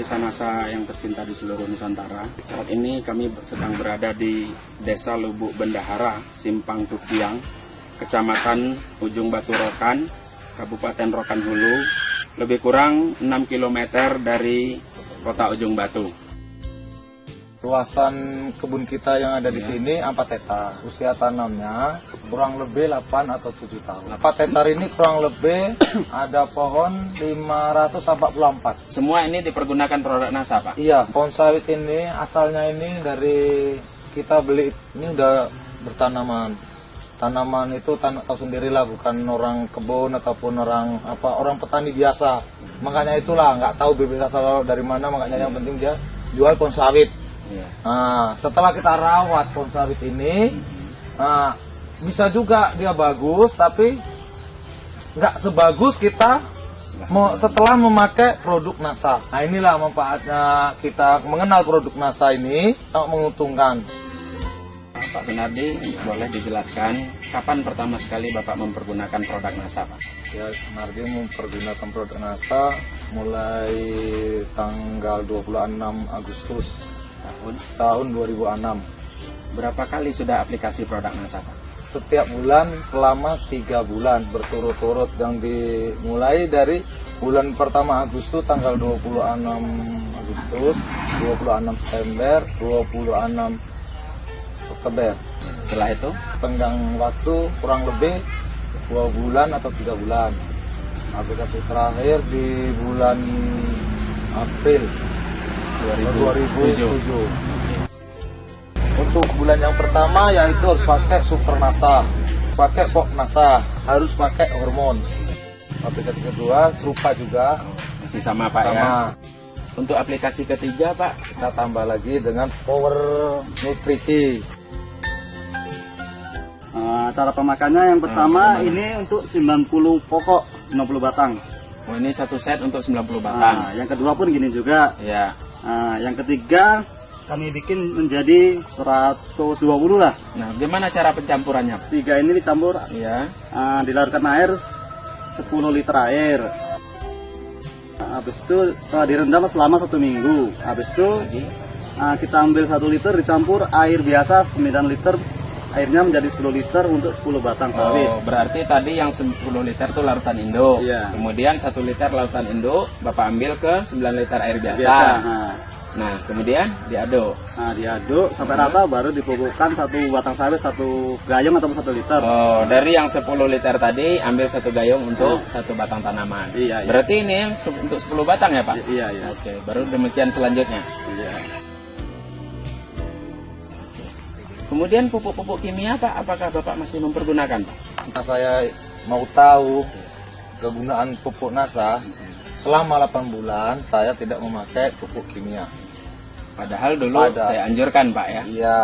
pemirsa NASA yang tercinta di seluruh Nusantara. Saat ini kami sedang berada di Desa Lubuk Bendahara, Simpang Tukiang, Kecamatan Ujung Batu Rokan, Kabupaten Rokan Hulu, lebih kurang 6 km dari kota Ujung Batu. Luasan kebun kita yang ada di sini 4 hektar. Usia tanamnya kurang lebih 8 atau 7 tahun. 4 hektar ini kurang lebih ada pohon 544. Semua ini dipergunakan produk NASA, Pak? Iya, pohon sawit ini asalnya ini dari kita beli, ini udah bertanaman. Tanaman itu tahu sendirilah, bukan orang kebun ataupun orang petani biasa. Makanya itulah nggak tahu bibit asal dari mana, makanya yang penting dia jual pohon sawit. Nah, setelah kita rawat pohon sawit ini, bisa juga dia bagus, tapi nggak sebagus kita setelah memakai produk NASA. Nah, inilah manfaatnya kita mengenal produk NASA ini, sangat menguntungkan. Pak Sunardi, boleh dijelaskan kapan pertama sekali Bapak mempergunakan produk NASA, Pak? Ya, Sunardi mempergunakan produk NASA mulai tanggal 26 Agustus tahun 2006. Berapa kali sudah aplikasi produk NASA, Pak? Setiap bulan selama 3 bulan berturut-turut, yang dimulai dari bulan pertama Agustus tanggal 26 Agustus, 26 September, 26 Oktober. Setelah itu Tenggang waktu kurang lebih 2 bulan atau 3 bulan. Aplikasi terakhir di bulan April 2007. Untuk bulan yang pertama yaitu harus pakai Super NASA, pakai Pok NASA, harus pakai hormon. Aplikasi kedua serupa juga, masih sama, Pak, ya? Untuk aplikasi ketiga, Pak, kita tambah lagi dengan Power Nutrisi. Cara pemakaiannya yang pertama ini untuk 90 pokok, 90 batang. Oh, ini satu set untuk 90 batang. Yang kedua pun gini juga. Ya. Yang ketiga kami bikin menjadi 120 lah. Nah, gimana cara pencampurannya? 3 ini dicampur, Ya. dilarutkan air 10 liter air. Habis itu direndam selama 1 minggu. Habis itu kita ambil 1 liter dicampur air biasa 9 liter. Airnya menjadi 10 liter untuk 10 batang sawit. Oh, berarti tadi yang 10 liter itu larutan induk. Iya. Kemudian 1 liter larutan induk, Bapak ambil ke 9 liter air biasa. Nah, kemudian diaduk. Diaduk sampai rata, baru dipupukkan 1 batang sawit, 1 gayung atau 1 liter. Oh, dari yang 10 liter tadi ambil 1 gayung untuk 1 batang tanaman. Iya. Berarti ini untuk 10 batang ya, Pak? Iya. Oke, baru demikian selanjutnya. Iya. Kemudian pupuk-pupuk kimia, Pak, apakah Bapak masih mempergunakan, Pak? Nah, saya mau tahu kegunaan pupuk NASA, selama 8 bulan saya tidak memakai pupuk kimia. Padahal dulu saya anjurkan, Pak, ya. Iya.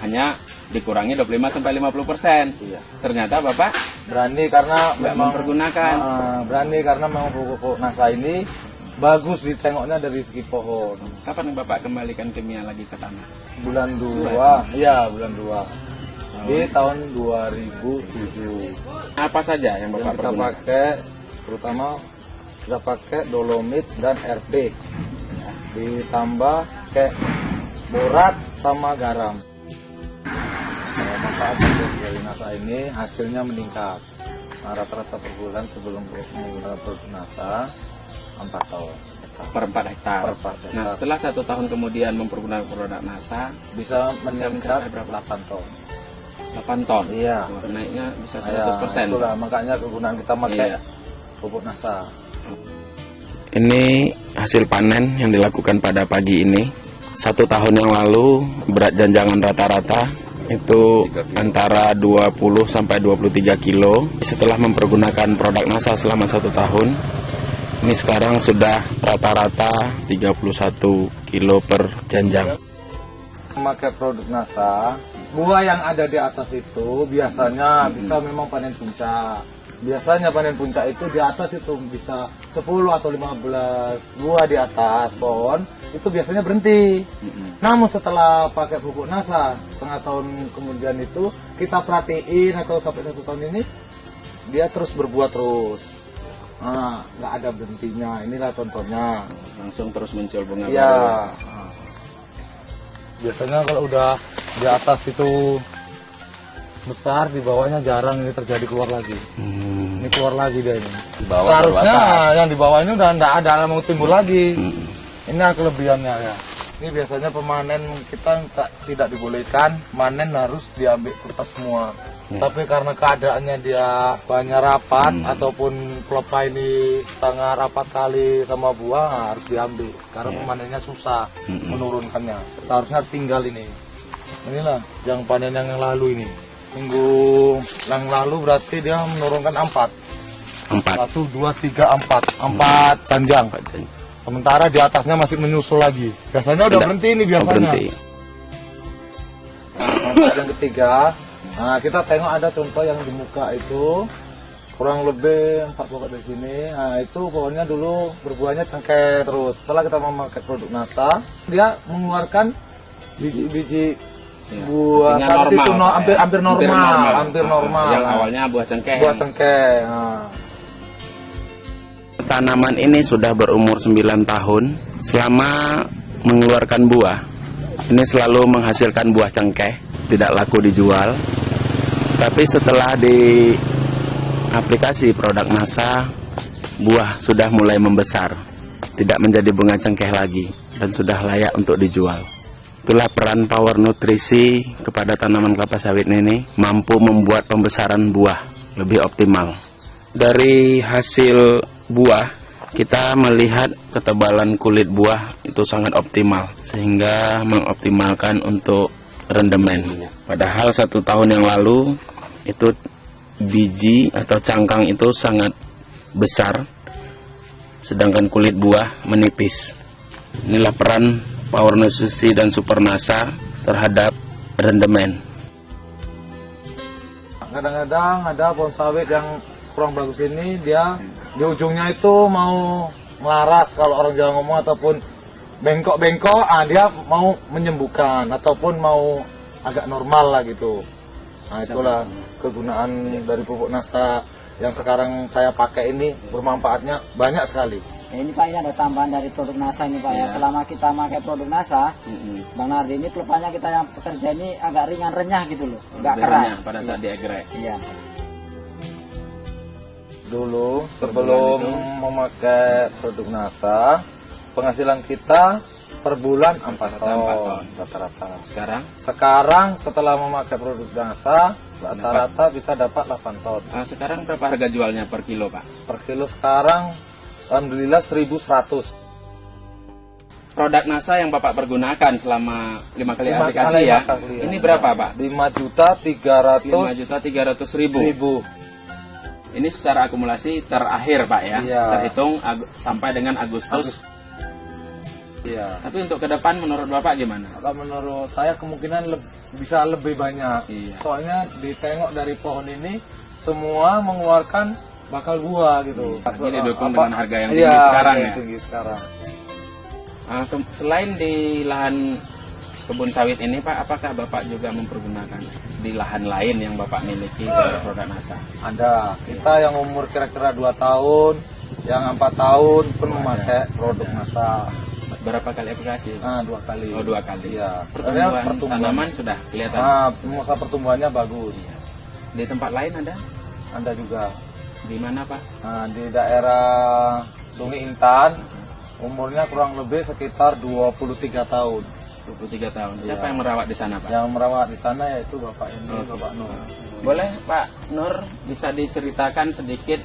Hanya dikurangi 25-50%. Iya. Ternyata Bapak Berani karena memang mempergunakan. Berani karena memang pupuk NASA ini bagus ditengoknya dari segi pohon. Kapan Bapak kembalikan kimia lagi ke tanah? Bulan 2, iya bulan 2. Di tahun 2007. Apa saja yang Bapak Yang kita pergunakan? pakai, terutama kita pakai dolomit dan RP. Ditambah kayak borat sama garam. Manfaat dari NASA ini hasilnya meningkat. Rata-rata per bulan sebelum menggunakan produk NASA 4 tahun. Per 4 hektar. Per 4 hektar. Nah, setelah 1 tahun kemudian mempergunakan produk NASA, Bisa meningkat berapa? 8 ton. 8 ton. Iya. Wah, naiknya bisa 100%. Itulah makanya kegunaan kita pakai Iya. pupuk NASA. Ini hasil panen yang dilakukan pada pagi ini. 1 tahun yang lalu berat janjangan rata-rata itu antara 20 sampai 23 kilo. Setelah mempergunakan produk NASA selama 1 tahun, ini sekarang sudah rata-rata 31 kilo per janjang. Memakai produk NASA, buah yang ada di atas itu biasanya bisa memang panen puncak. Biasanya panen puncak itu di atas itu bisa 10 atau 15 buah di atas pohon, itu biasanya berhenti. Namun setelah pakai pupuk NASA, setengah tahun kemudian itu kita perhatiin atau sampai 1 tahun ini, dia terus berbuah terus. nggak ada berhentinya. Inilah contohnya. Langsung terus muncul bunga Iya. baru. Biasanya kalau udah di atas itu besar, di bawahnya jarang ini terjadi keluar lagi. Ini keluar lagi dia ini. Di bawah Seharusnya baru atas. yang di bawah ini udah nggak ada mau timbul lagi. Ini kelebihannya ya. Ini biasanya pemanen kita tidak dibolehkan, manen harus diambil kertas semua. Tapi karena keadaannya dia banyak rapat ataupun pelepah ini sangat rapat kali sama buah, harus diambil. Karena pemanennya susah menurunkannya. Seharusnya tinggal ini. Inilah yang panen yang lalu ini. Minggu yang lalu berarti dia menurunkan 4. 1, 2, 3, 4 panjang. Sementara di atasnya masih menyusul lagi. Biasanya udah berhenti ini biasanya. Nah, yang ketiga, nah kita tengok ada contoh yang di muka itu kurang lebih 4 pokok dari sini. Nah itu pohonnya dulu berbuahnya cengkeh terus. Setelah kita memakai produk NASA, dia mengeluarkan biji-biji buah saat itu hampir normal. Yang awalnya buah cengkeh. Buah cengkeh. Nah. Tanaman ini sudah berumur 9 tahun. Selama mengeluarkan buah, ini selalu menghasilkan buah cengkeh, tidak laku dijual. Tapi setelah di aplikasi produk NASA, buah sudah mulai membesar, tidak menjadi bunga cengkeh lagi, dan sudah layak untuk dijual. Itulah peran power nutrisi kepada tanaman kelapa sawit ini, mampu membuat pembesaran buah lebih optimal. Dari hasil buah, kita melihat ketebalan kulit buah itu sangat optimal, sehingga mengoptimalkan untuk rendemen. Padahal 1 tahun yang lalu itu biji atau cangkang itu sangat besar, sedangkan kulit buah menipis. Inilah peran power nutrisi dan super NASA terhadap rendemen. Kadang-kadang ada pohon sawit yang kurang bagus ini, dia di ujungnya itu mau melaras kalau orang Jawa ngomong, ataupun bengkok-bengkok, dia mau menyembuhkan ataupun mau agak normal lah gitu. Nah itulah kegunaan dari pupuk NASA yang sekarang saya pakai ini, bermanfaatnya banyak sekali. Ini Pak, ini ada tambahan dari produk NASA ini Pak ya. Selama kita pakai produk NASA, Bang Nardi, ini pelepahnya kita yang pekerja ini agak ringan renyah gitu loh, nggak keras. Pada saat diegrek. Iya. Dulu sebelum memakai produk NASA, penghasilan kita per bulan 4 ton rata-rata. Sekarang setelah memakai produk NASA, rata-rata bisa dapat 8 ton. Sekarang berapa harga jualnya per kilo, Pak? Per kilo sekarang alhamdulillah 1.100. Produk NASA yang Bapak pergunakan selama 5 kali aplikasi ya. Ini berapa, Pak? 5.300.000. Ini secara akumulasi terakhir, Pak ya. Iya. Terhitung sampai dengan Agustus. Iya. Tapi untuk ke depan menurut Bapak gimana? Kalau menurut saya kemungkinan bisa lebih banyak. Iya. Soalnya ditengok dari pohon ini semua mengeluarkan bakal buah gitu. Ini didukung dengan harga yang tinggi sekarang ya. Tinggi sekarang. Selain di lahan kebun sawit ini, Pak, apakah Bapak juga mempergunakan di lahan lain yang Bapak miliki dari produk NASA? Ada. Kita yang umur kira-kira 2 tahun, yang 4 tahun pun memakai produk NASA. Berapa kali aplikasi? 2 kali. Oh, 2 kali. Iya. Pertumbuhan tanaman sudah kelihatan. Masa pertumbuhannya bagus. Iya. Di tempat lain ada? Ada juga. Di mana, Pak? Di daerah Sungai Intan, umurnya kurang lebih sekitar 23 tahun. 23 tahun. Siapa yang merawat di sana, Pak? Yang merawat di sana yaitu Bapak ini, Bapak Nur. Boleh, Pak Nur, bisa diceritakan sedikit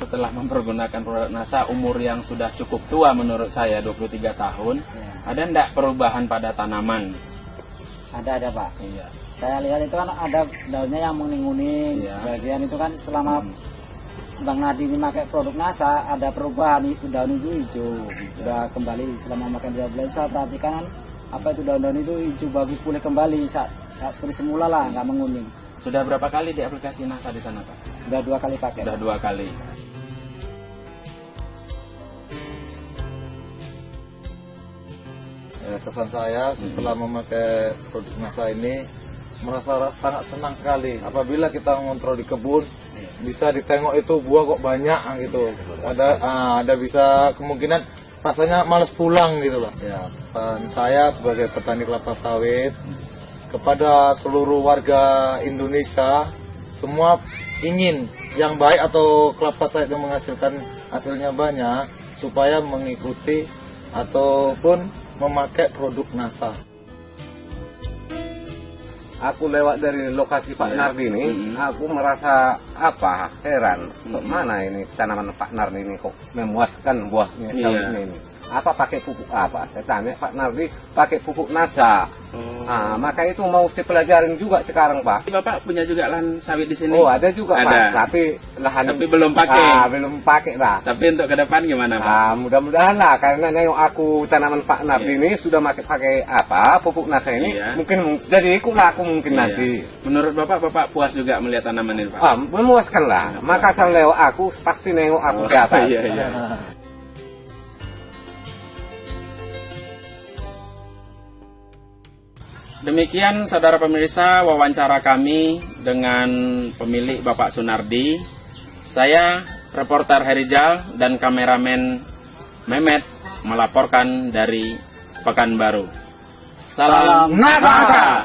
setelah mempergunakan produk NASA, umur yang sudah cukup tua menurut saya, 23 tahun. Ada enggak perubahan pada tanaman? Ada Pak. Iya. Saya lihat itu kan ada daunnya yang menguning-uning. Iya. Bagian itu kan selama Bang Nardi ini pakai produk NASA, ada perubahan, itu daun itu hijau. Sudah kembali selama makan 2 bulan, saya perhatikan apa itu daun-daun itu hijau bagus, pulih kembali seperti semula lah, nggak menguning. Sudah berapa kali di aplikasi NASA di sana, Pak? Sudah 2 kali pakai. Sudah 2 kali. Kesan saya setelah memakai produk NASA ini, merasa sangat senang sekali apabila kita mengontrol di kebun, bisa ditengok itu buah kok banyak gitu. Ada bisa kemungkinan rasanya males pulang gitu loh. Ya, pesan saya sebagai petani kelapa sawit kepada seluruh warga Indonesia, semua ingin yang baik atau kelapa sawit yang menghasilkan hasilnya banyak, supaya mengikuti ataupun memakai produk NASA. Aku lewat dari lokasi Pak Nardi ini, aku merasa heran, mana ini tanaman Pak Nardi ini kok memuaskan buahnya sawitnya ini. Apa pakai pupuk apa? Saya tanya Pak Nardi pakai pupuk NASA. Maka itu mau saya pelajarin juga sekarang Pak. Bapak punya juga lahan sawit di sini? Oh ada juga ada. Pak, tapi lahan tapi belum pakai. Belum pakai lah. Tapi untuk ke depan gimana Pak? Mudah-mudahan lah, karena nengok aku tanaman Pak Nardi ini sudah pakai pupuk NASA ini, mungkin jadi ikutlah aku mungkin nanti. Menurut Bapak puas juga melihat tanaman ini Pak? Memuaskan lah. Maka asal lewat aku pasti nengok aku ke atas. Iya. Demikian saudara pemirsa wawancara kami dengan pemilik Bapak Sunardi. Saya reporter Herijal dan kameramen Mehmet melaporkan dari Pekanbaru. Salam NASA.